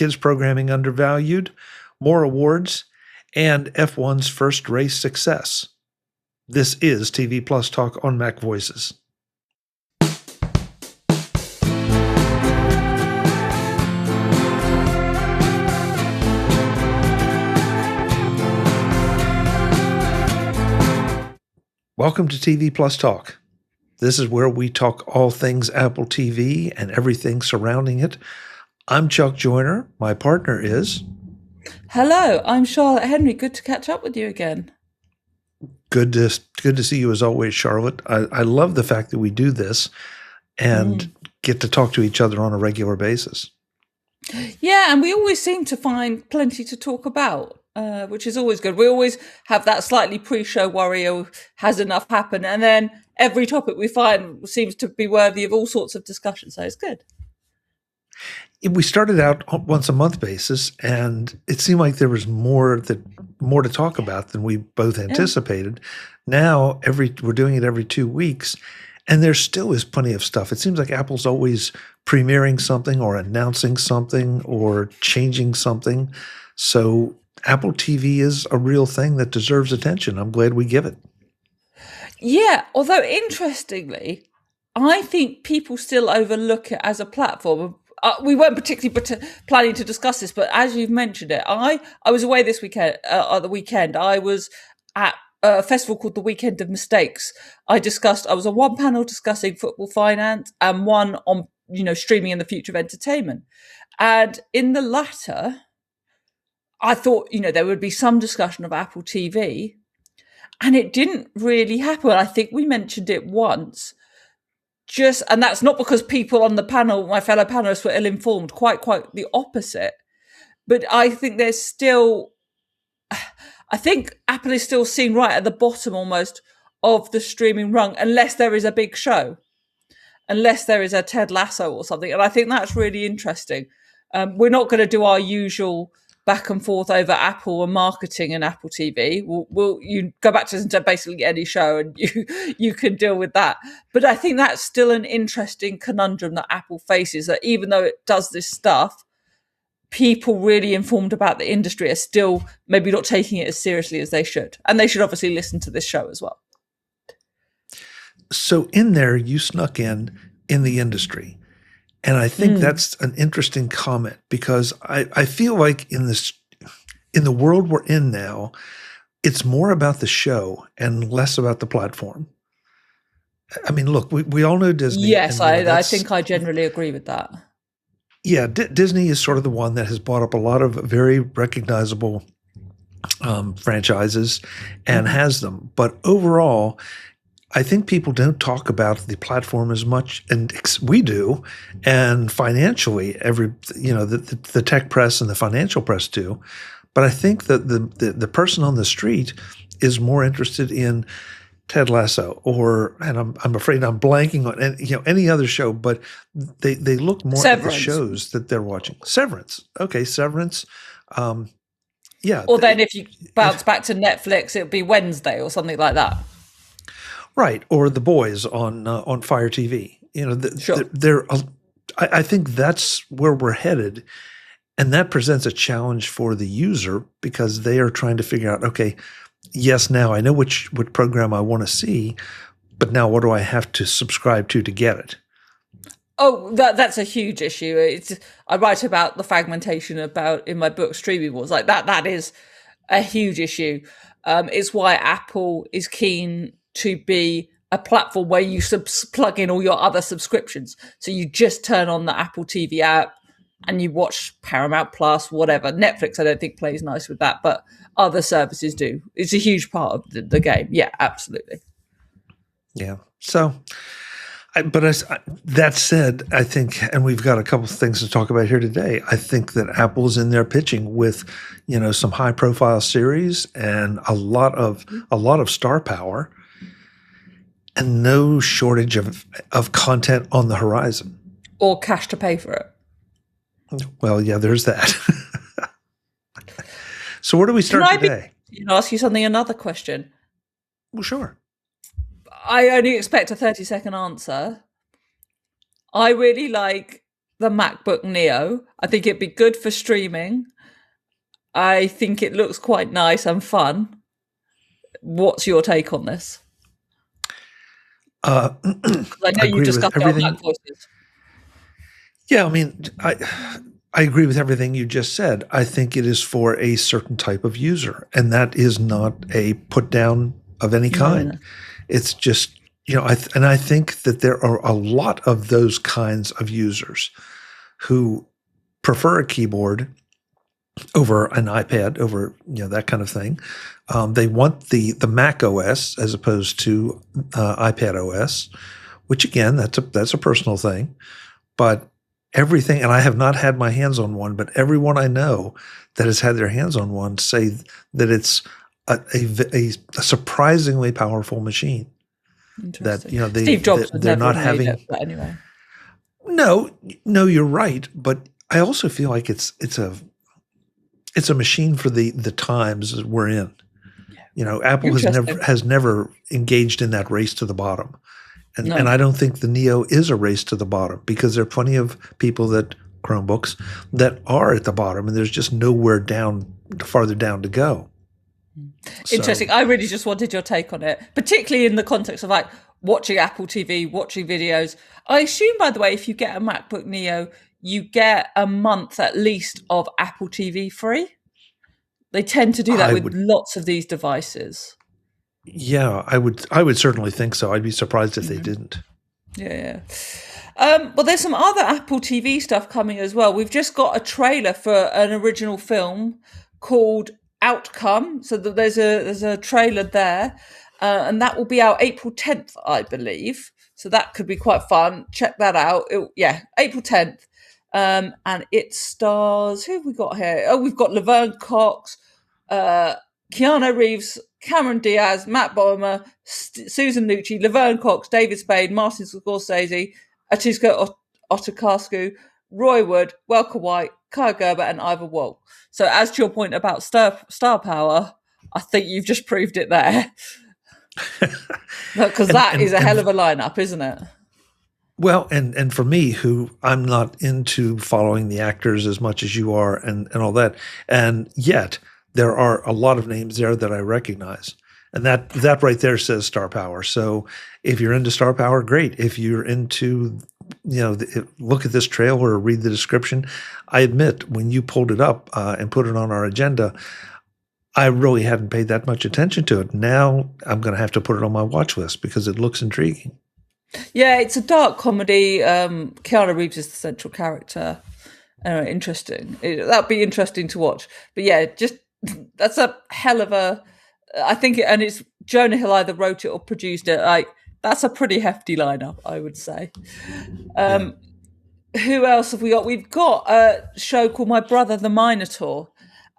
kids programming Undervalued, more awards, and F1's first race success. This is TV Plus Talk on MacVoices. Welcome to TV Plus Talk. This is where we talk all things Apple TV and everything surrounding it. I'm Chuck Joyner. My partner is... Hello, I'm Charlotte Henry. Good to catch up with you again. Good to see you as always, Charlotte. I love the fact that we do this and get to talk to each other on a regular basis. Yeah, and we always seem to find plenty to talk about, which is always good. We always have that slightly pre-show worry, oh, has enough happened? And then every topic we find seems to be worthy of all sorts of discussion, so it's good. We started out on once a month basis, and it seemed like there was more to talk about than we both anticipated. Yeah. Now we're doing it every 2 weeks, and there still is plenty of stuff. It seems like Apple's always premiering something or announcing something or changing something. So Apple TV is a real thing that deserves attention. I'm glad we give it. Yeah, although interestingly, I think people still overlook it as a platform. We weren't particularly planning to discuss this, but as you've mentioned it, I was away this weekend. The weekend, I was at a festival called the Weekend of Mistakes. I was on one panel discussing football finance and one on streaming and the future of entertainment. And in the latter, I thought there would be some discussion of Apple TV, and it didn't really happen. I think we mentioned it once. And that's not because people on the panel, my fellow panelists, were ill-informed, quite the opposite. But I think I think Apple is still seen right at the bottom almost of the streaming rung, unless there is a big show, unless there is a Ted Lasso or something. And I think that's really interesting. We're not going to do our usual back and forth over Apple and marketing and Apple TV. You go back to basically any show and you can deal with that. But I think that's still an interesting conundrum that Apple faces, that even though it does this stuff, people really informed about the industry are still maybe not taking it as seriously as they should. And they should obviously listen to this show as well. So in there, you snuck in the industry. And I think that's an interesting comment, because I feel like in the world we're in now, it's more about the show and less about the platform. I mean, look, we all know Disney. Yes, I think I generally agree with that. Yeah, Disney is sort of the one that has bought up a lot of very recognizable franchises and has them. But overall, I think people don't talk about the platform as much, and we do, and financially, the tech press and the financial press do. But I think that the person on the street is more interested in Ted Lasso, and I'm afraid I'm blanking on any other show, but they look more Severance. At the shows that they're watching. Severance, okay, Severance. Yeah. Or then if you bounce back to Netflix, it would be Wednesday or something like that. Right, or The Boys on Fire TV. Sure. I think that's where we're headed, and that presents a challenge for the user, because they are trying to figure out, okay, yes, now I know which program I want to see, but now what do I have to subscribe to get it? Oh, that's a huge issue. I write about the fragmentation in my book Streaming Wars. Like that is a huge issue. It's why Apple is keen to be a platform where you plug in all your other subscriptions. So you just turn on the Apple TV app and you watch Paramount Plus, whatever. Netflix, I don't think, plays nice with that, but other services do. It's a huge part of the game. Yeah, absolutely. Yeah. So, that said, I think, and we've got a couple of things to talk about here today. I think that Apple's in there pitching with, some high-profile series and a lot of star power, and no shortage of content on the horizon. Or cash to pay for it. Well, yeah, there's that. So where do we start today? Can I ask you another question? Well, sure. I only expect a 30-second answer. I really like the MacBook Neo. I think it'd be good for streaming. I think it looks quite nice and fun. What's your take on this? Uh, 'Cause I know I you agree with discussed it on everything. MacVoices. Yeah, I mean, I agree with everything you just said. I think it is for a certain type of user, and that is not a put down of any kind. No. It's just, I think that there are a lot of those kinds of users who prefer a keyboard over an iPad, over that kind of thing. They want the Mac OS as opposed to iPad OS, which again, that's a personal thing. But everything, and I have not had my hands on one, but everyone I know that has had their hands on one say that it's a surprisingly powerful machine. That Interesting. Steve Jobs would they're never not have made having. it, but anyway. No, you're right, but I also feel like it's a machine for the times we're in. Apple has never engaged in that race to the bottom. And No. and I don't think the Neo is a race to the bottom, because there are plenty of people Chromebooks that are at the bottom, and there's just nowhere farther down to go. Interesting. I really just wanted your take on it, particularly in the context of like watching Apple TV, watching videos. I assume, by the way, if you get a MacBook Neo, you get a month at least of Apple TV free. They tend to do that with lots of these devices. Yeah, I would certainly think so. I'd be surprised if they didn't. Yeah. Well, there's some other Apple TV stuff coming as well. We've just got a trailer for an original film called Outcome. So there's a trailer there, and that will be out April 10th, I believe. So that could be quite fun. Check that out. April 10th. And it stars, who have we got here? Oh, we've got Laverne Cox, Keanu Reeves, Cameron Diaz, Matt Bomer, Susan Lucci, Laverne Cox, David Spade, Martin Scorsese, Atiska Otakasku, Roy Wood, Welker White, Kaya Gerber, and Ivor Walt. So as to your point about star power, I think you've just proved it there. Because that is a hell of a lineup, isn't it? Well, and for me, who I'm not into following the actors as much as you are and all that, and yet there are a lot of names there that I recognize. And that right there says star power. So if you're into star power, great. If you're into, look at this trailer or read the description. I admit, when you pulled it up and put it on our agenda, I really hadn't paid that much attention to it. Now I'm going to have to put it on my watch list because it looks intriguing. Yeah, it's a dark comedy. Keanu Reeves is the central character. Interesting. That'd be interesting to watch. But yeah, just that's a hell of a. I think, and it's Jonah Hill either wrote it or produced it. Like, that's a pretty hefty lineup, I would say. Who else have we got? We've got a show called My Brother the Minotaur.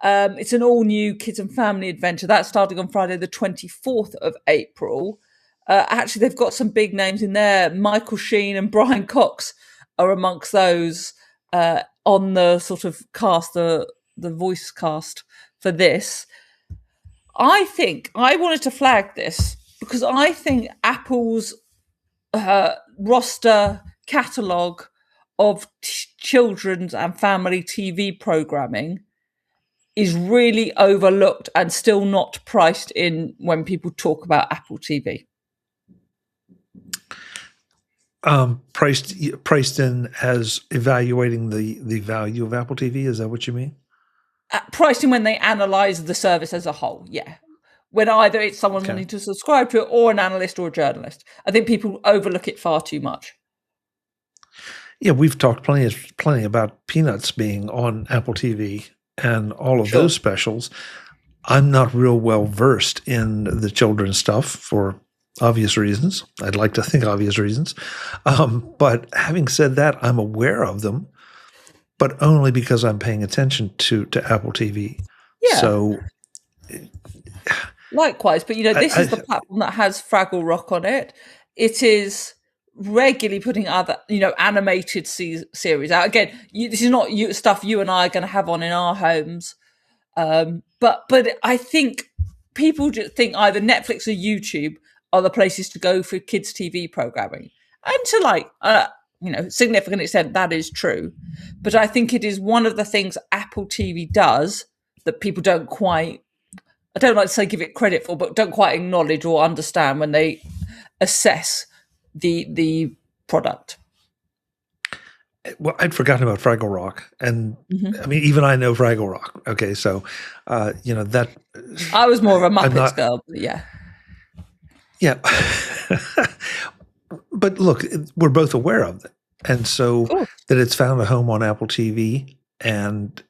It's an all-new kids and family adventure. That's starting on Friday, the 24th of April. Actually, they've got some big names in there. Michael Sheen and Brian Cox are amongst those on the sort of cast, the voice cast for this. I think I wanted to flag this because I think Apple's roster catalogue of children's and family TV programming is really overlooked and still not priced in when people talk about Apple TV. Priced in as evaluating the value of Apple TV. Is that what you mean? Priced in when they analyse the service as a whole, yeah. When either it's someone wanting to subscribe to it or an analyst or a journalist. I think people overlook it far too much. Yeah, we've talked plenty about Peanuts being on Apple TV and all of those specials. I'm not real well versed in the children's stuff for obvious reasons. I'd like to think obvious reasons. But having said that, I'm aware of them, but only because I'm paying attention to Apple TV. Yeah. So likewise, but this is the platform that has Fraggle Rock on it. It is regularly putting other, animated series out. Again, this is not stuff you and I are going to have on in our homes. But I think people just think either Netflix or YouTube are the places to go for kids' TV programming. And to significant extent that is true. But I think it is one of the things Apple TV does that people don't quite, I don't like to say give it credit for, but don't quite acknowledge or understand when they assess the product. Well, I'd forgotten about Fraggle Rock, and I mean, even I know Fraggle Rock. Okay, so that I was more of a Muppets girl, but yeah. But look, we're both aware of it, and so that it's found a home on Apple TV, and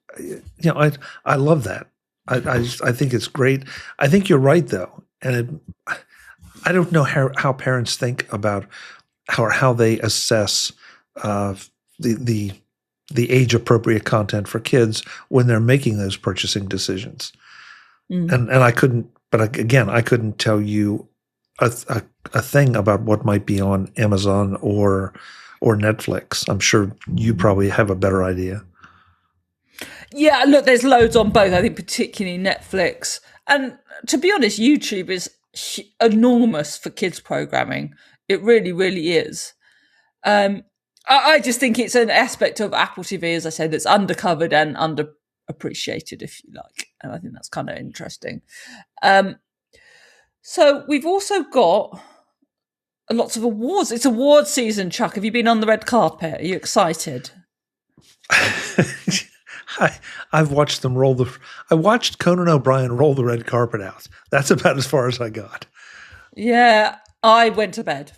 I love that. I think it's great. I think you're right, though, and I don't know how parents think about how they assess the age appropriate content for kids when they're making those purchasing decisions. And I couldn't, but again, I couldn't tell you a thing about what might be on Amazon or Netflix. I'm sure you probably have a better idea. Yeah, look, there's loads on both. I think particularly Netflix, and to be honest, YouTube is enormous for kids programming. It really, really is. I just think it's an aspect of Apple TV, as I said, that's undercovered and underappreciated, if you like. And I think that's kind of interesting. So we've also got lots of awards. It's award season, Chuck. Have you been on the red carpet? Are you excited? I've watched them I watched Conan O'Brien roll the red carpet out. That's about as far as I got. Yeah, I went to bed.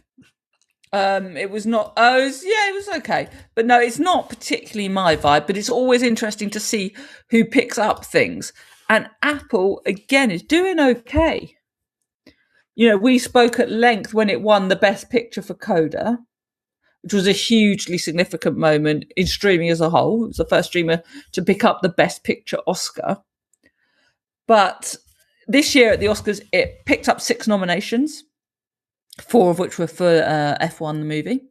It was not, it was okay. But no, it's not particularly my vibe, but it's always interesting to see who picks up things. And Apple, again, is doing okay. We spoke at length when it won the Best Picture for Coda, which was a hugely significant moment in streaming as a whole. It was the first streamer to pick up the Best Picture Oscar. But this year at the Oscars, it picked up 6 nominations, 4 of which were for F1 the movie.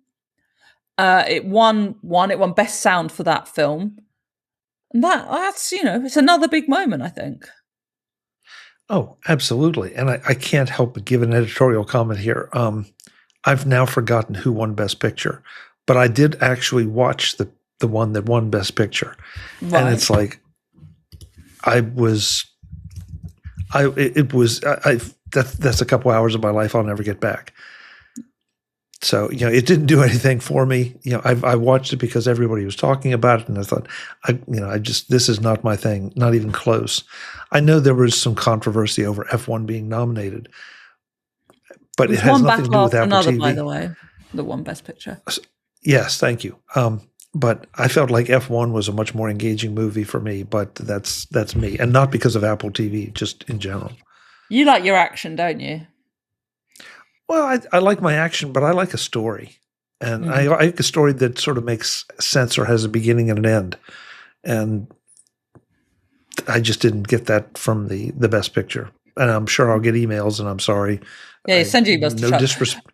It won Best Sound for that film. And that's it's another big moment, I think. Oh, absolutely. And I can't help but give an editorial comment here. I've now forgotten who won Best Picture, but I did actually watch the one that won Best Picture. Right. And it's like, that's a couple hours of my life I'll never get back. So, it didn't do anything for me. I watched it because everybody was talking about it, and I thought, this is not my thing, not even close. I know there was some controversy over F1 being nominated, but it has nothing to do with Apple TV. By the way, the one Best Picture. Yes, thank you. But I felt like F1 was a much more engaging movie for me, but that's me, and not because of Apple TV, just in general. You like your action, don't you? Well, I like my action, but I like a story. And I like a story that sort of makes sense or has a beginning and an end. And I just didn't get that from the Best Picture. And I'm sure I'll get emails, and I'm sorry. Yeah, send you emails. No disrespect.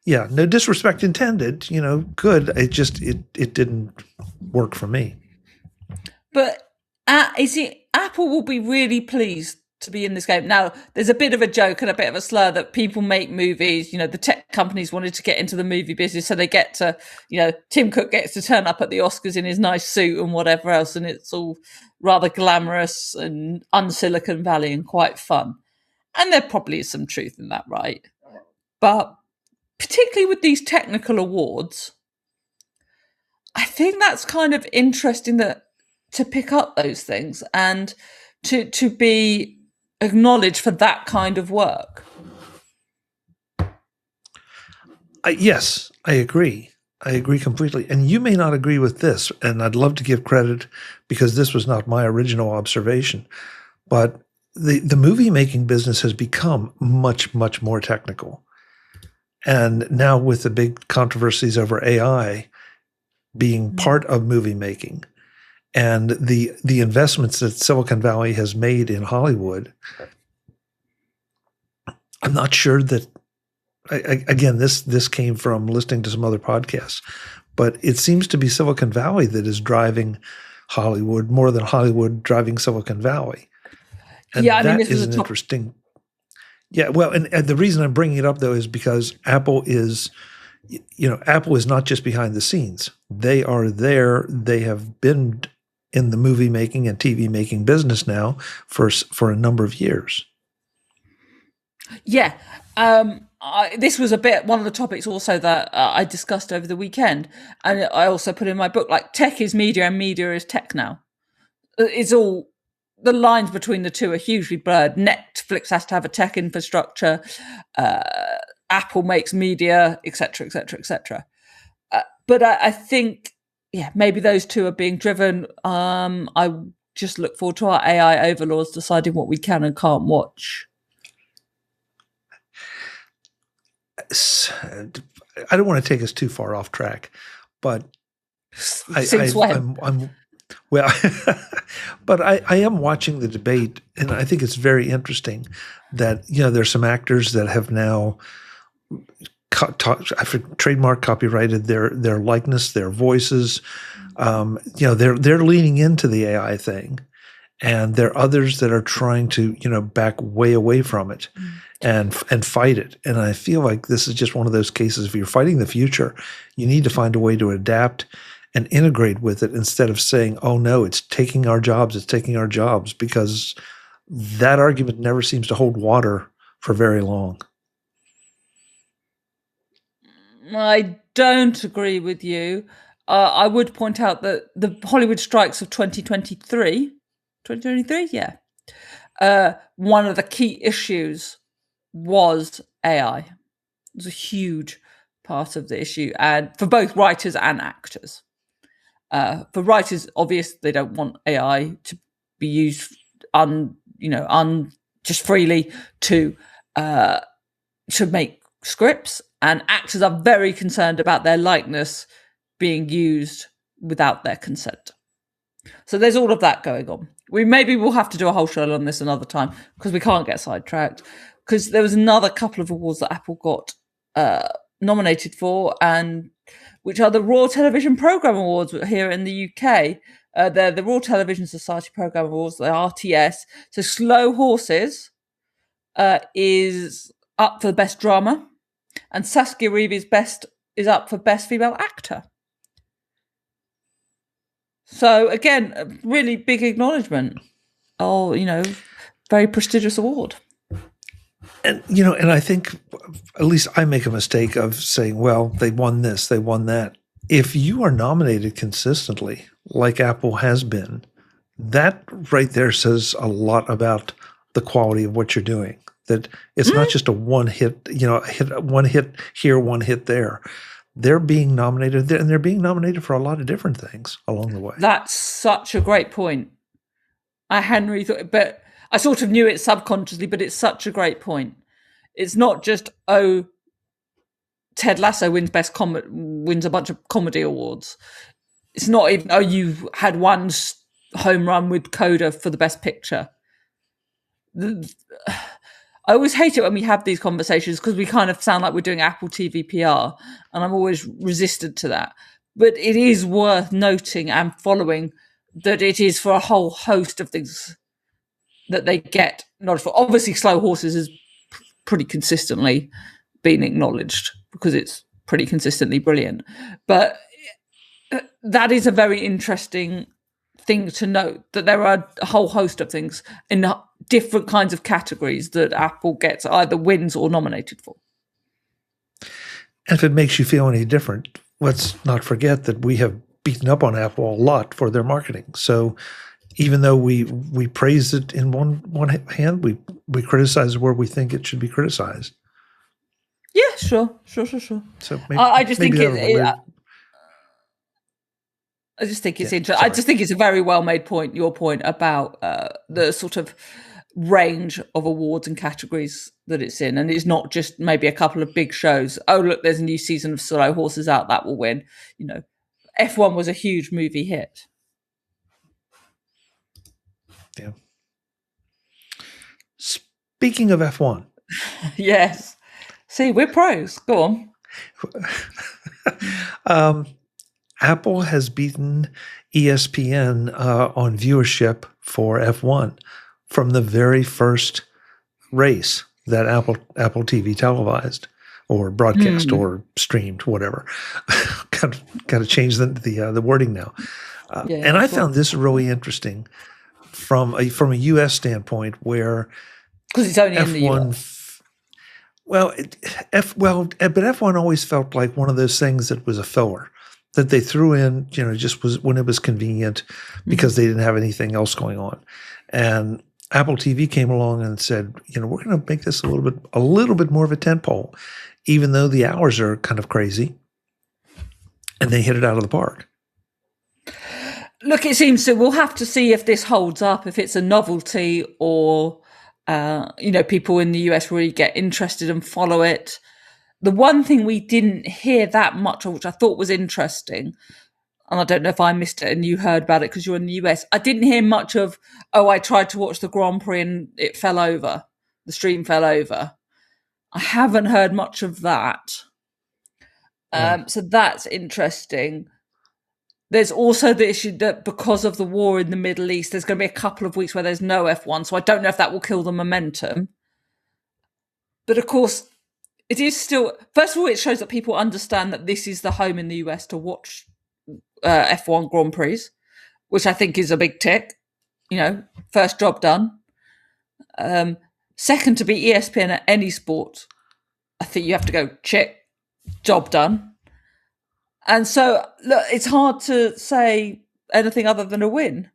Yeah, no disrespect intended. Good. It didn't work for me. But Apple will be really pleased to be in this game. Now, there's a bit of a joke and a bit of a slur that people make movies, the tech companies wanted to get into the movie business, so they get to, Tim Cook gets to turn up at the Oscars in his nice suit and whatever else, and it's all rather glamorous and un-Silicon Valley and quite fun. And there probably is some truth in that, right? But particularly with these technical awards, I think that's kind of interesting to pick up those things and to be acknowledged for that kind of work. Yes, I agree. I agree completely. And you may not agree with this, and I'd love to give credit because this was not my original observation. But the movie making business has become much, much more technical. And now with the big controversies over AI being part of movie making, and the investments that Silicon Valley has made in Hollywood, I'm not sure that, again, this came from listening to some other podcasts, but it seems to be Silicon Valley that is driving Hollywood more than Hollywood driving Silicon Valley. And that is an interesting. Yeah, well, and the reason I'm bringing it up, though, is because Apple is Apple is not just behind the scenes. They are there. They have been in the movie making and TV making business now for a number of years. Yeah. This was one of the topics also that I discussed over the weekend. And I also put in my book, like, tech is media and media is tech now. It's all, the lines between the two are hugely blurred. Netflix has to have a tech infrastructure. Apple makes media, etc., etc., etc. But I think, maybe those two are being driven. I just look forward to our AI overlords deciding what we can and can't watch. I don't want to take us too far off track, but I'm well, but I am watching the debate, and I think it's very interesting that there's some actors that have now trademark copyrighted their likeness, their voices. They're leaning into the AI thing, and there are others that are trying to back way away from it and fight it. And I feel like this is just one of those cases. If you're fighting the future, you need to find a way to adapt and integrate with it instead of saying, "Oh no, it's taking our jobs. It's taking our jobs," because that argument never seems to hold water for very long. I don't agree with you. I would point out that the Hollywood strikes of 2023, one of the key issues was AI. It was a huge part of the issue, and for both writers and actors. For writers, obviously, they don't want AI to be used just freely to make scripts, and actors are very concerned about their likeness being used without their consent. So there's all of that going on. Maybe we'll have to do a whole show on this another time because we can't get sidetracked. Because there was another couple of awards that Apple got nominated for, and which are the Raw Television Programme Awards here in the UK. They're the Raw Television Society Programme Awards, the RTS. So Slow Horses is up for the Best Drama, and Saskia Reeve is up for Best Female Actor. So again, a really big acknowledgement. Very prestigious award. And and I think at least I make a mistake of saying, well, they won this, they won that. If you are nominated consistently, like Apple has been, that right there says a lot about the quality of what you're doing. That it's not just a one hit, one hit here, one hit there. They're being nominated, and they're being nominated for a lot of different things along the way. That's such a great point. I hadn't really thought, but I sort of knew it subconsciously, but it's such a great point. It's not just, Ted Lasso wins wins a bunch of comedy awards. It's not even, you had one home run with Coda for the best picture. I always hate it when we have these conversations because we kind of sound like we're doing Apple TV PR, and I'm always resistant to that. But it is worth noting and following that it is for a whole host of things that they get nodded for. Obviously, Slow Horses has pretty consistently been acknowledged because it's pretty consistently brilliant. But that is a very interesting thing to note, that there are a whole host of things in different kinds of categories that Apple gets either wins or nominated for. And if it makes you feel any different, let's not forget that we have beaten up on Apple a lot for their marketing. So even though we praise it in one hand, we criticize where we think it should be criticized. Yeah, sure. So maybe, I just think I just think it's interesting. I just think it's a very well made point, your point about the sort of range of awards and categories that it's in. And it's not just maybe a couple of big shows. Oh, look, there's a new season of Slow Horses out, that will win. F1 was a huge movie hit. Yeah. Speaking of F1. Yes. See, we're pros. Go on. Apple has beaten ESPN on viewership for F1 from the very first race that Apple TV televised. or broadcast or streamed, whatever. got to change the wording now. And I found this really interesting from a U.S. standpoint, where because it's only in the US. But F1 always felt like one of those things that was a filler that they threw in, just was when it was convenient because they didn't have anything else going on. And Apple TV came along and said, we're going to make this a little bit more of a tentpole, even though the hours are kind of crazy. And they hit it out of the park. Look, it seems so. We'll have to see if this holds up, if it's a novelty or, people in the US really get interested and follow it. The one thing we didn't hear that much of, which I thought was interesting, and I don't know if I missed it and you heard about it because you're in the US, I didn't hear much of, I tried to watch the Grand Prix and it fell over. The stream fell over. I haven't heard much of that. So that's interesting. There's also the issue that because of the war in the Middle East, there's going to be a couple of weeks where there's no F1. So I don't know if that will kill the momentum. But of course, it is still, first of all, it shows that people understand that this is the home in the US to watch F1 Grand Prix, which I think is a big tick. First job done. Second, to be ESPN at any sport, I think you have to go, check, job done. And so, look, it's hard to say anything other than a win.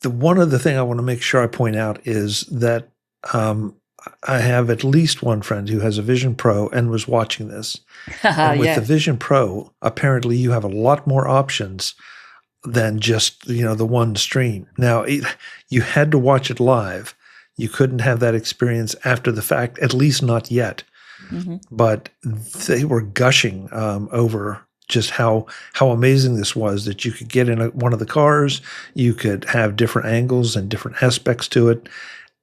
The one other thing I want to make sure I point out is that I have at least one friend who has a Vision Pro and was watching this. And with the Vision Pro, apparently you have a lot more options than just, the one stream. Now, you had to watch it live. You couldn't have that experience after the fact, at least not yet. Mm-hmm. But they were gushing over just how amazing this was, that you could get in one of the cars, you could have different angles and different aspects to it.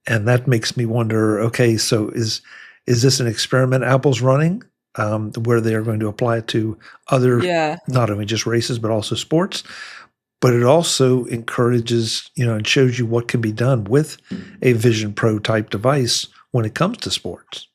And that makes me wonder, okay, so is this an experiment Apple's running where they are going to apply it to other, not only just races, but also sports? But it also encourages, and shows you what can be done with a Vision Pro type device when it comes to sports.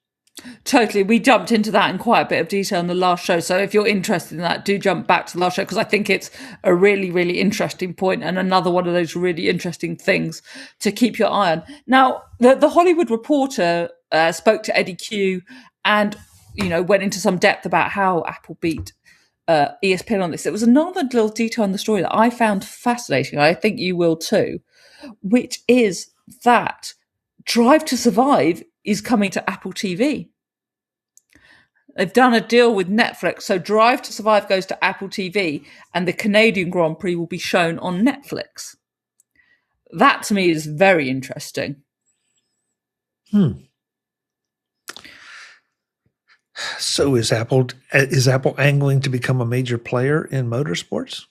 Totally. We jumped into that in quite a bit of detail in the last show. So if you're interested in that, do jump back to the last show, because I think it's a really, really interesting point and another one of those really interesting things to keep your eye on. Now, the Hollywood Reporter spoke to Eddie Q and, went into some depth about how Apple beat ESPN on this. There was another little detail in the story that I found fascinating. I think you will too, which is that Drive to Survive is coming to Apple TV. They've done a deal with Netflix. So Drive to Survive goes to Apple TV and the Canadian Grand Prix will be shown on Netflix. That to me is very interesting. So is Apple angling to become a major player in motorsports?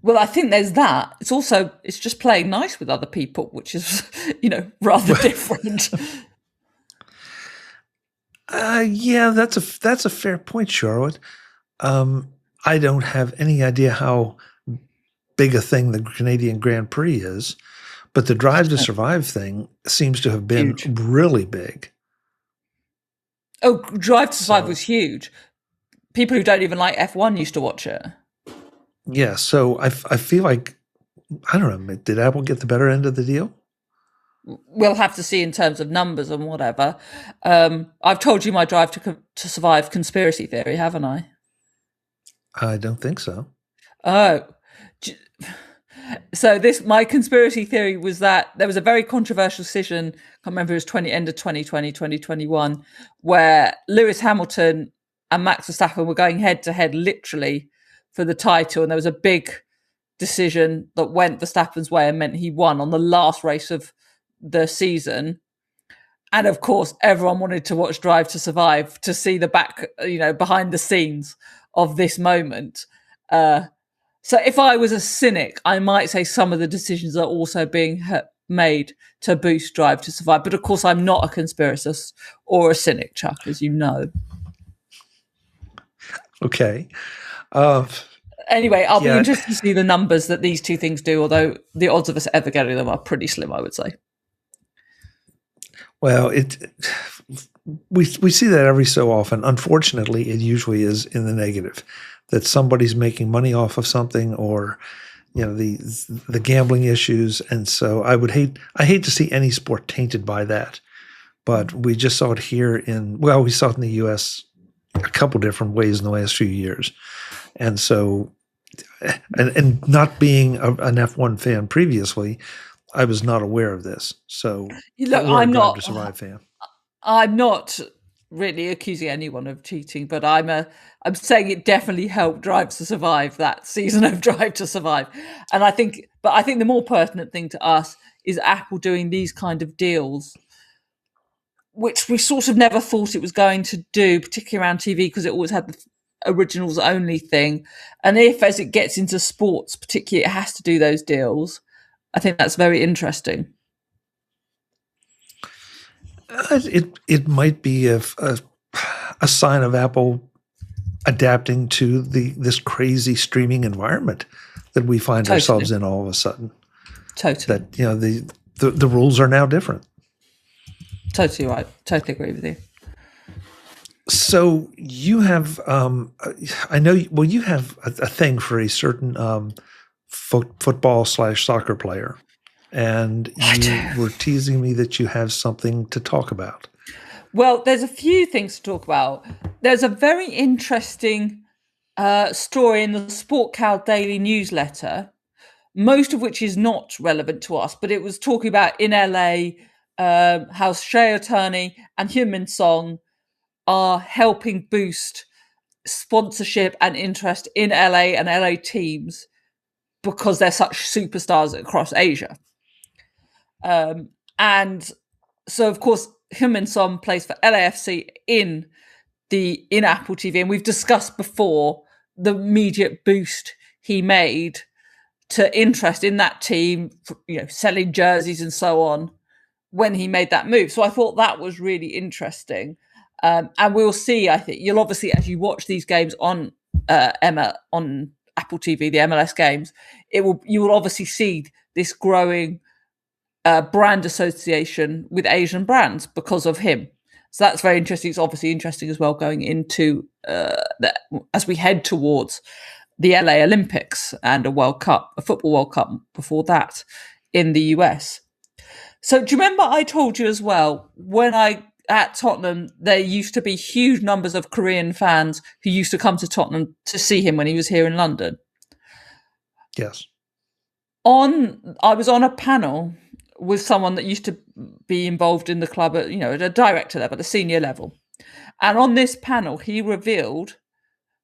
Well, I think there's that. It's just playing nice with other people, which is, rather different. That's a fair point, Charlotte. I don't have any idea how big a thing the Canadian Grand Prix is, but the Drive to Survive thing seems to have been really big. Oh, Drive to Survive was huge. People who don't even like F1 used to watch it. Yeah, so I feel like, I don't know, did Apple get the better end of the deal? We'll have to see in terms of numbers and whatever. I've told you my Drive to Survive conspiracy theory, haven't I? I don't think so. Oh. So my conspiracy theory was that there was a very controversial decision, I can't remember, it was end of 2020, 2021, where Lewis Hamilton and Max Verstappen were going head to head literally for the title. And there was a big decision that went Verstappen's way and meant he won on the last race of the season. And of course, everyone wanted to watch Drive to Survive to see the back, behind the scenes of this moment. So if I was a cynic, I might say some of the decisions are also being made to boost Drive to Survive. But of course, I'm not a conspiracist or a cynic, Chuck, as you know. Okay. Anyway, I'll be interested to see the numbers that these two things do, although the odds of us ever getting them are pretty slim, I would say. Well, we see that every so often. Unfortunately, it usually is in the negative, that somebody's making money off of something, or the gambling issues. And so I hate to see any sport tainted by that. But we just saw it here we saw it in the U.S. a couple different ways in the last few years. And so, and not being an F1 fan previously, I was not aware of this. So, Look, or a Drive to Survive fan. I'm not really accusing anyone of cheating, but I'm saying it definitely helped Drive to Survive, that season of Drive to Survive. And I think the more pertinent thing to us is Apple doing these kind of deals, which we sort of never thought it was going to do, particularly around TV, because it always had the originals only thing. And if, as it gets into sports, particularly, it has to do those deals, I think that's very interesting. It might be a sign of Apple adapting to this crazy streaming environment that we find ourselves in all of a sudden. Totally. That the rules are now different. Totally right. Totally agree with you. So you have, I know. Well, you have a thing for a certain football/soccer player, and you were teasing me that you have something to talk about. Well, there's a few things to talk about. There's a very interesting story in the Sport Cow Daily newsletter, most of which is not relevant to us, but it was talking about in LA how Shea Attorney and Hyun-Min Song are helping boost sponsorship and interest in LA and LA teams because they're such superstars across Asia. And so, of course, Hyun-Min Song plays for LAFC in Apple TV, and we've discussed before the immediate boost he made to interest in that team, selling jerseys and so on when he made that move. So I thought that was really interesting. And we'll see, I think, you'll obviously, as you watch these games on on Apple TV, the MLS games, you will obviously see this growing brand association with Asian brands because of him. So that's very interesting. It's obviously interesting as well going into as we head towards the LA Olympics and a football World Cup before that in the US. So do you remember I told you as well, at Tottenham, there used to be huge numbers of Korean fans who used to come to Tottenham to see him when he was here in London? Yes. I was on a panel with someone that used to be involved in the club at a director level, at a senior level. And on this panel, he revealed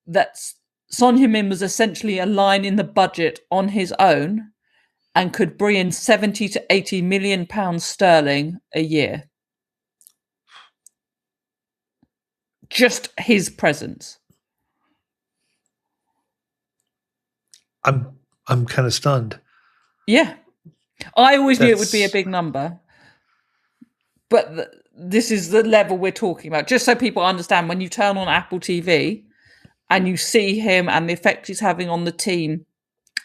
that Son Heung-min was essentially a line in the budget on his own and could bring in 70 to 80 million pounds sterling a year. Just his presence. I'm kind of stunned. Yeah. I always knew it would be a big number. But this is the level we're talking about. Just so people understand, when you turn on Apple TV and you see him and the effect he's having on the team,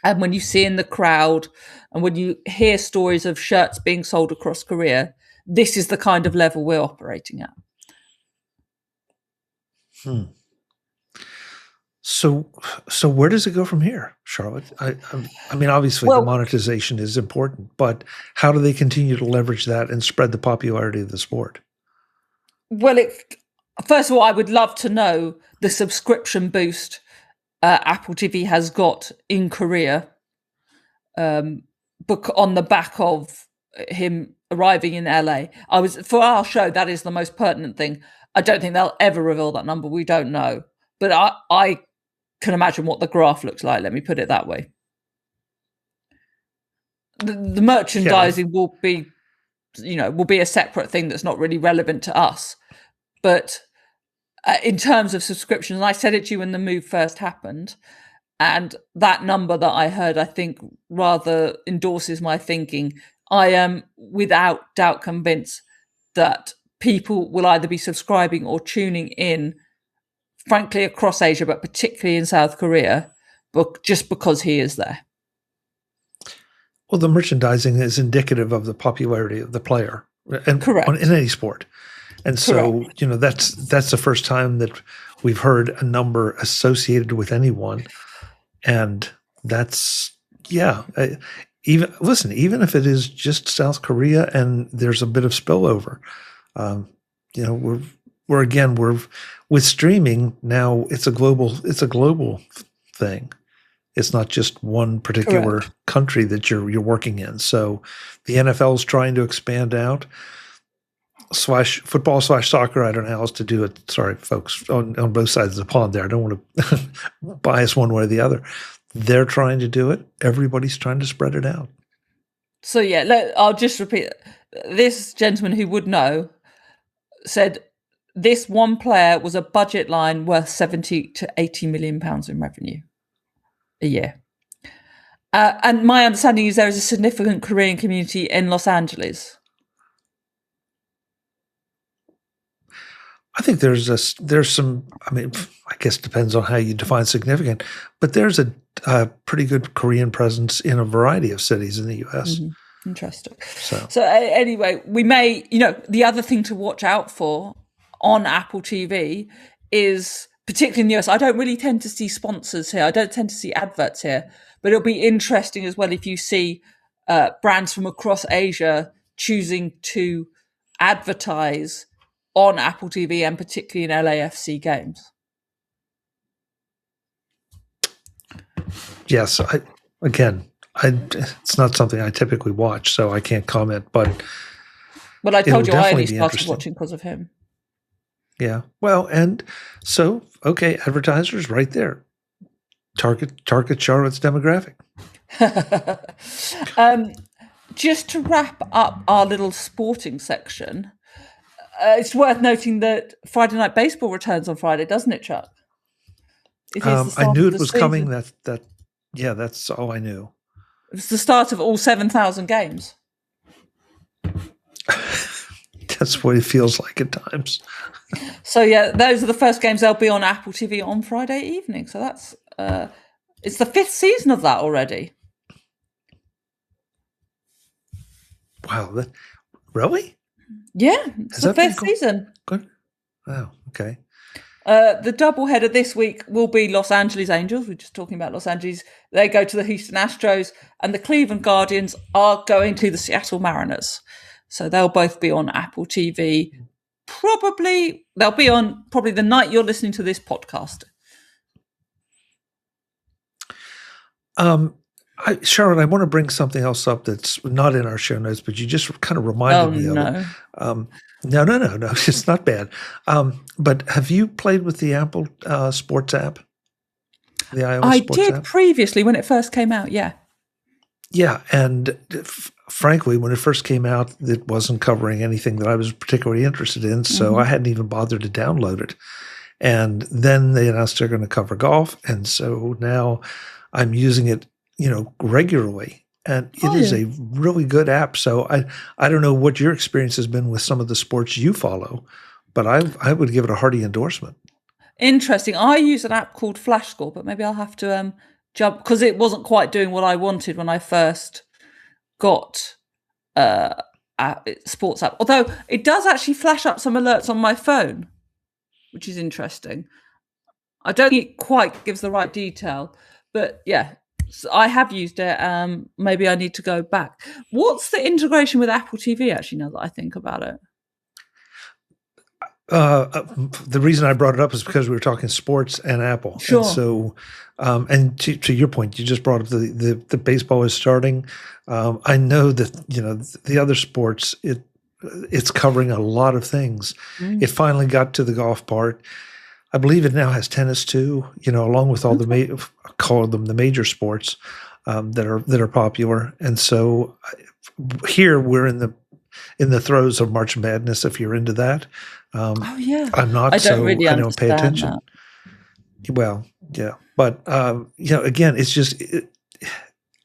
and when you see in the crowd, and when you hear stories of shirts being sold across Korea, this is the kind of level we're operating at. So where does it go from here, Charlotte? I mean, obviously the monetization is important, but how do they continue to leverage that and spread the popularity of the sport? Well, first of all, I would love to know the subscription boost Apple TV has got in Korea, on the back of him arriving in LA. For our show, that is the most pertinent thing. I don't think they'll ever reveal that number. We don't know, but I can imagine what the graph looks like. Let me put it that way. The merchandising will be a separate thing that's not really relevant to us. But in terms of subscriptions, and I said it to you when the move first happened, and that number that I heard, I think, rather endorses my thinking. I am without doubt convinced that people will either be subscribing or tuning in, frankly, across Asia, but particularly in South Korea, just because he is there. Well, the merchandising is indicative of the popularity of the player. and Correct. in any sport. And so, Correct. that's the first time that we've heard a number associated with anyone. And that's, even if it is just South Korea and there's a bit of spillover, we're with streaming now. It's a global thing. It's not just one particular country that you're working in. So the NFL is trying to expand out. Football/soccer, I don't know how else to do it. Sorry, folks, on both sides of the pond there. I don't want to bias one way or the other. They're trying to do it. Everybody's trying to spread it out. So I'll just repeat. This gentleman who would know said this one player was a budget line worth 70 to 80 million pounds in revenue a year. And my understanding is there is a significant Korean community in Los Angeles. I think there's some, I mean, I guess it depends on how you define significant, but there's a pretty good Korean presence in a variety of cities in the U.S. Mm-hmm. Interesting. So anyway, we may, the other thing to watch out for on Apple TV is, particularly in the US, I don't really tend to see sponsors here. I don't tend to see adverts here, but it'll be interesting as well if you see brands from across Asia choosing to advertise on Apple TV and particularly in LAFC games. Yes, it's not something I typically watch, so I can't comment. But I told you I only started watching because of him. Yeah, well, and so advertisers right there, target Charlotte's demographic. Just to wrap up our little sporting section. It's worth noting that Friday Night Baseball returns on Friday, doesn't it, Chuck? I knew it was coming. That's all I knew. It's the start of all 7,000 games. That's what it feels like at times. So those are the first games. They'll be on Apple TV on Friday evening. So that's it's the 5th season of that already. Wow, really? Yeah, it's the 5th season. Good. Wow. Okay. The doubleheader this week will be Los Angeles Angels. We're just talking about Los Angeles. They go to the Houston Astros, and the Cleveland Guardians are going to the Seattle Mariners. So they'll both be on Apple TV. They'll be on probably the night you're listening to this podcast. Sharon, I want to bring something else up that's not in our show notes, but you just kind of reminded me of it. No, it's not bad. But have you played with the Apple Sports app? The iOS Sports app? I did previously when it first came out, yeah. Yeah, and frankly, when it first came out, it wasn't covering anything that I was particularly interested in, so I hadn't even bothered to download it. And then they announced they're going to cover golf, and so now I'm using it, regularly. And it is a really good app. So I don't know what your experience has been with some of the sports you follow, but I would give it a hearty endorsement. Interesting. I use an app called Flash Score, but maybe I'll have to jump because it wasn't quite doing what I wanted when I first got sports app. Although it does actually flash up some alerts on my phone, which is interesting. I don't think it quite gives the right detail, but yeah. So I have used it. Maybe I need to go back. What's the integration with Apple TV, actually, now that I think about it? The reason I brought it up is because we were talking sports and Apple. Sure. And so, and to your point, you just brought up the baseball is starting. I know that, the other sports, it's covering a lot of things. It finally got to the golf part. I believe it now has tennis too, along with all call them the major sports that are popular. And so here we're in the throes of March Madness. If you're into that, I'm not. I don't pay attention. That. Well, yeah, but again, it's just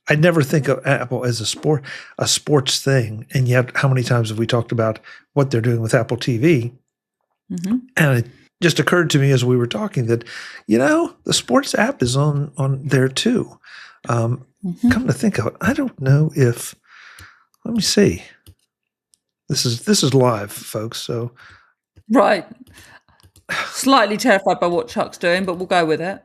I never think of Apple as a sports thing, and yet how many times have we talked about what they're doing with Apple TV? And it just occurred to me as we were talking that, the sports app is on there too. Come to think of it, I don't know if, let me see. This is live, folks. So Right. Slightly terrified by what Chuck's doing, but we'll go with it.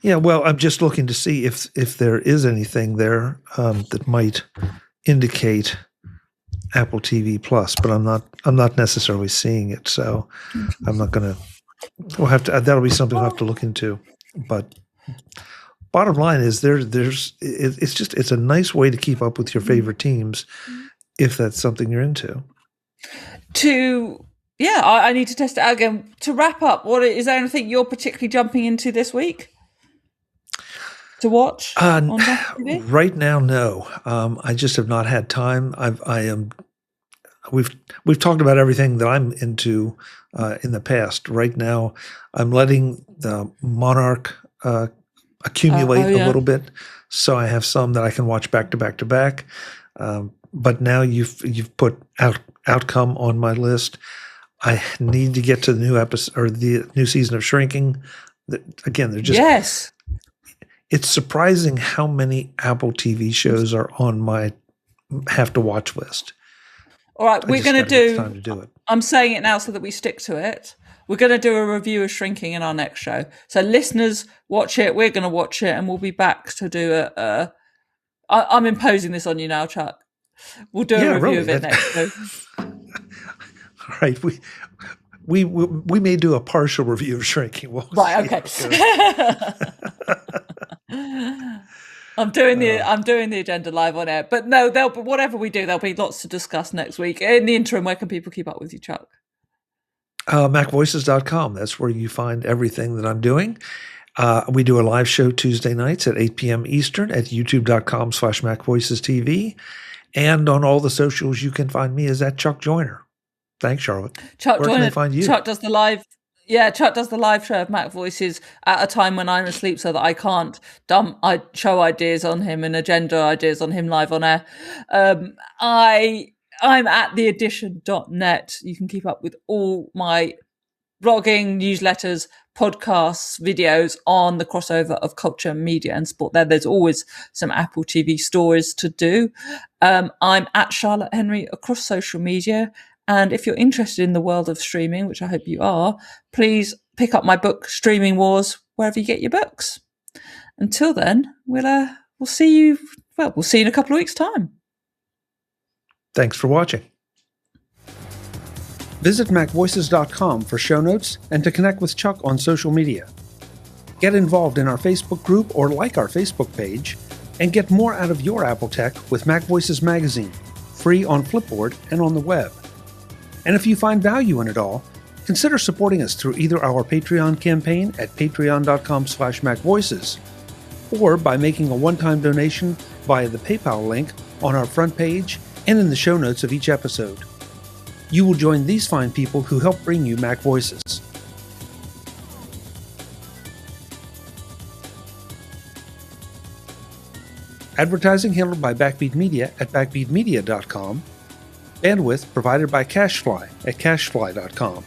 yeah, well, I'm just looking to see if there is anything there that might indicate Apple TV Plus, but I'm not necessarily seeing it, so I'm not going to. We'll have to. That'll be something we'll have to look into. But bottom line is it's a nice way to keep up with your favorite teams if that's something you're into. I need to test it out again. To wrap up, is there anything you're particularly jumping into this week to watch on TV? Right now, no. I just have not had time. We've talked about everything that I'm into in the past. Right now, I'm letting the Monarch accumulate a little bit, so I have some that I can watch back to back to back. But now you've put Outcome on my list. I need to get to the new episode or the new season of Shrinking. Again, they're just yes. It's surprising how many Apple TV shows are on my have to watch list. All right, we're going to do. Time to do it. I'm saying it now so that we stick to it. We're going to do a review of Shrinking in our next show. So listeners, watch it. We're going to watch it, and we'll be back to do I'm imposing this on you now, Chuck. We'll do a review of it next show. All right, we may do a partial review of Shrinking. Right, okay. I'm doing the agenda live on air, but no, whatever we do, there'll be lots to discuss next week. In the interim, where can people keep up with you, Chuck? MacVoices.com. That's where you find everything that I'm doing. We do a live show Tuesday nights at 8 p.m. Eastern at youtube.com/MacVoicesTV. And on all the socials, you can find me as at Chuck Joyner. Thanks, Charlotte. Chuck Where Joyner, can they find you? Chuck does the live. Yeah, Chuck does the live show of MacVoices at a time when I'm asleep, so that I can't show ideas on him and agenda ideas on him live on air. I'm at theedition.net. You can keep up with all my blogging, newsletters, podcasts, videos on the crossover of culture, media, and sport. There's always some Apple TV stories to do. I'm at Charlotte Henry across social media. And if you're interested in the world of streaming, which I hope you are, please pick up my book, Streaming Wars, wherever you get your books. Until then, we'll see you. Well, we'll see you in a couple of weeks' time. Thanks for watching. Visit MacVoices.com for show notes and to connect with Chuck on social media. Get involved in our Facebook group or like our Facebook page, and get more out of your Apple tech with MacVoices Magazine, free on Flipboard and on the web. And if you find value in it all, consider supporting us through either our Patreon campaign at patreon.com/MacVoices or by making a one-time donation via the PayPal link on our front page and in the show notes of each episode. You will join these fine people who help bring you MacVoices. Advertising handled by Backbeat Media at backbeatmedia.com. Bandwidth provided by CashFly at cashfly.com.